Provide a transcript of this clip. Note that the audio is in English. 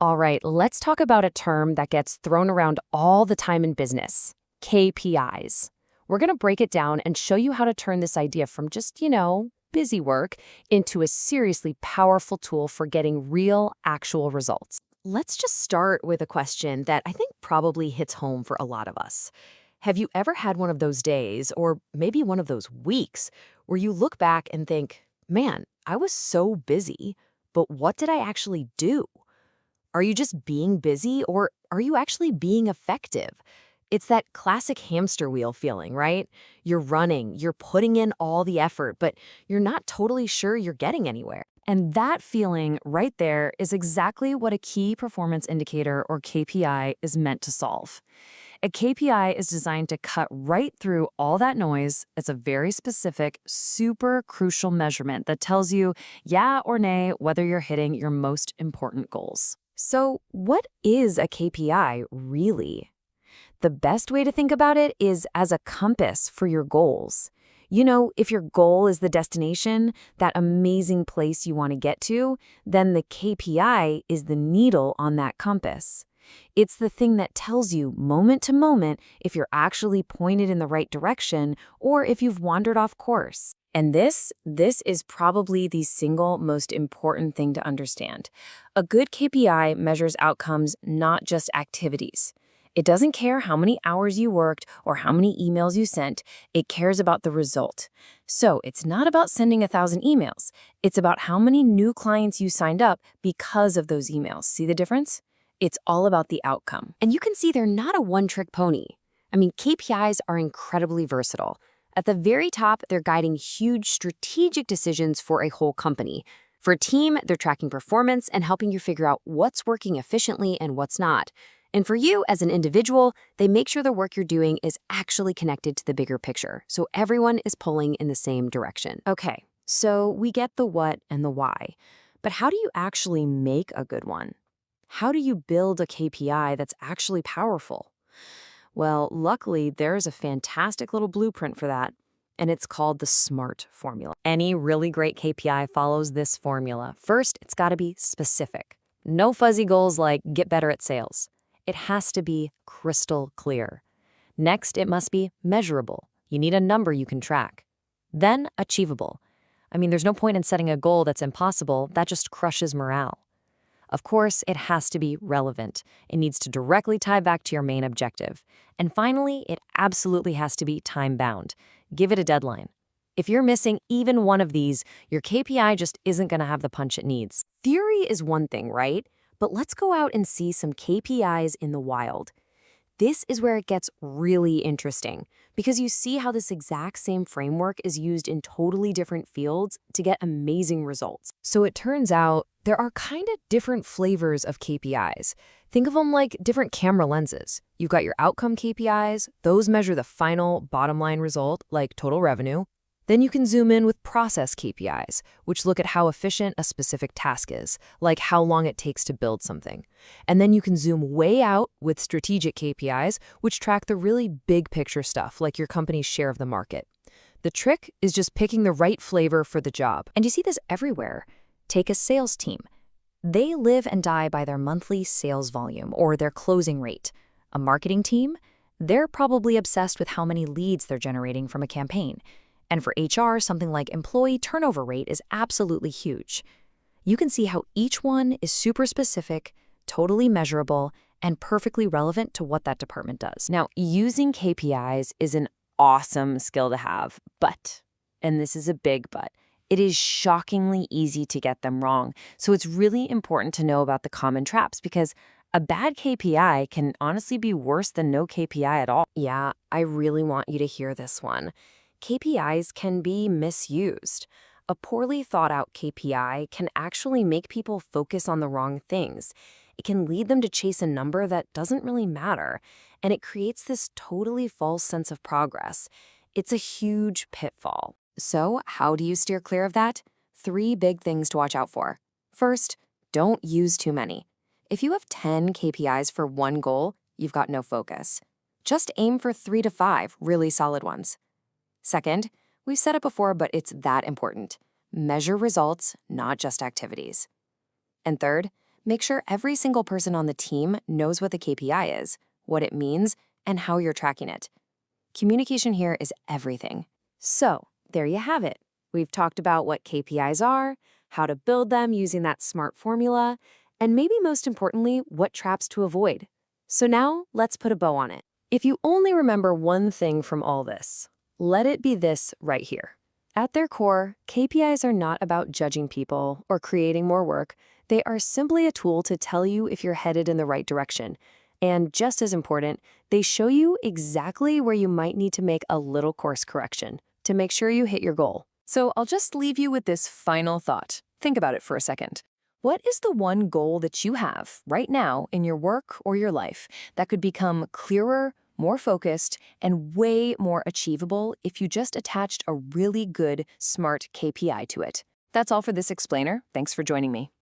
All right, let's talk about a term that gets thrown around all the time in business: KPIs. We're going to break it down and show you how to turn this idea from just, busy work into a seriously powerful tool for getting real, actual results. Let's just start with a question that I think probably hits home for a lot of us. Have you ever had one of those days, or maybe one of those weeks, where you look back and think, man, I was so busy, but what did I actually do? Are you just being busy, or are you actually being effective? It's that classic hamster wheel feeling, right? You're running, you're putting in all the effort, but you're not totally sure you're getting anywhere. And that feeling right there is exactly what a key performance indicator, or KPI, is meant to solve. A KPI is designed to cut right through all that noise. It's a very specific, super crucial measurement that tells you, yeah or nay, whether you're hitting your most important goals. So, what is a KPI really? The best way to think about it is as a compass for your goals. If your goal is the destination, that amazing place you want to get to, then the KPI is the needle on that compass. It's the thing that tells you moment to moment if you're actually pointed in the right direction or if you've wandered off course. And this is probably the single most important thing to understand. A good KPI measures outcomes, not just activities. It doesn't care how many hours you worked or how many emails you sent. It cares about the result. So it's not about sending 1,000 emails. It's about how many new clients you signed up because of those emails. See the difference? It's all about the outcome. And you can see they're not a one-trick pony. KPIs are incredibly versatile. At the very top, they're guiding huge strategic decisions for a whole company. For a team, they're tracking performance and helping you figure out what's working efficiently and what's not. And for you as an individual, they make sure the work you're doing is actually connected to the bigger picture, so everyone is pulling in the same direction. Okay, so we get the what and the why, but how do you actually make a good one? How do you build a KPI that's actually powerful? Well, luckily, there's a fantastic little blueprint for that, and it's called the SMART formula. Any really great KPI follows this formula. First, it's got to be specific. No fuzzy goals like get better at sales. It has to be crystal clear. Next, it must be measurable. You need a number you can track. Then, achievable. There's no point in setting a goal that's impossible. That just crushes morale. Of course, it has to be relevant. It needs to directly tie back to your main objective. And finally, it absolutely has to be time-bound. Give it a deadline. If you're missing even one of these, your KPI just isn't going to have the punch it needs. Theory is one thing, right? But let's go out and see some KPIs in the wild. This is where it gets really interesting, because you see how this exact same framework is used in totally different fields to get amazing results. So it turns out there are kind of different flavors of KPIs. Think of them like different camera lenses. You've got your outcome KPIs. Those measure the final bottom line result, like total revenue. Then you can zoom in with process KPIs, which look at how efficient a specific task is, like how long it takes to build something. And then you can zoom way out with strategic KPIs, which track the really big picture stuff, like your company's share of the market. The trick is just picking the right flavor for the job. And you see this everywhere. Take a sales team. They live and die by their monthly sales volume or their closing rate. A marketing team? They're probably obsessed with how many leads they're generating from a campaign. And for HR, something like employee turnover rate is absolutely huge. You can see how each one is super specific, totally measurable, and perfectly relevant to what that department does. Now, using KPIs is an awesome skill to have, but, and this is a big but, it is shockingly easy to get them wrong. So it's really important to know about the common traps, because a bad KPI can honestly be worse than no KPI at all. Yeah, I really want you to hear this one. KPIs can be misused. A poorly thought out KPI can actually make people focus on the wrong things. It can lead them to chase a number that doesn't really matter, and it creates this totally false sense of progress. It's a huge pitfall. So, how do you steer clear of that? 3 big things to watch out for. First, don't use too many. If you have 10 KPIs for one goal, you've got no focus. Just aim for 3 to 5 really solid ones. Second, we've said it before, but it's that important. Measure results, not just activities. And third, Make sure every single person on the team knows what the KPI is, what it means, and how you're tracking it. Communication here is everything. So, there you have it. We've talked about what KPIs are, how to build them using that SMART formula, and maybe most importantly, what traps to avoid. So now, let's put a bow on it. If you only remember one thing from all this, let it be this right here. At their core, KPIs are not about judging people or creating more work. They are simply a tool to tell you if you're headed in the right direction. And just as important, they show you exactly where you might need to make a little course correction to make sure you hit your goal. So I'll just leave you with this final thought. Think about it for a second. What is the one goal that you have right now in your work or your life that could become clearer, more focused, and way more achievable if you just attached a really good, SMART KPI to it? That's all for this explainer. Thanks for joining me.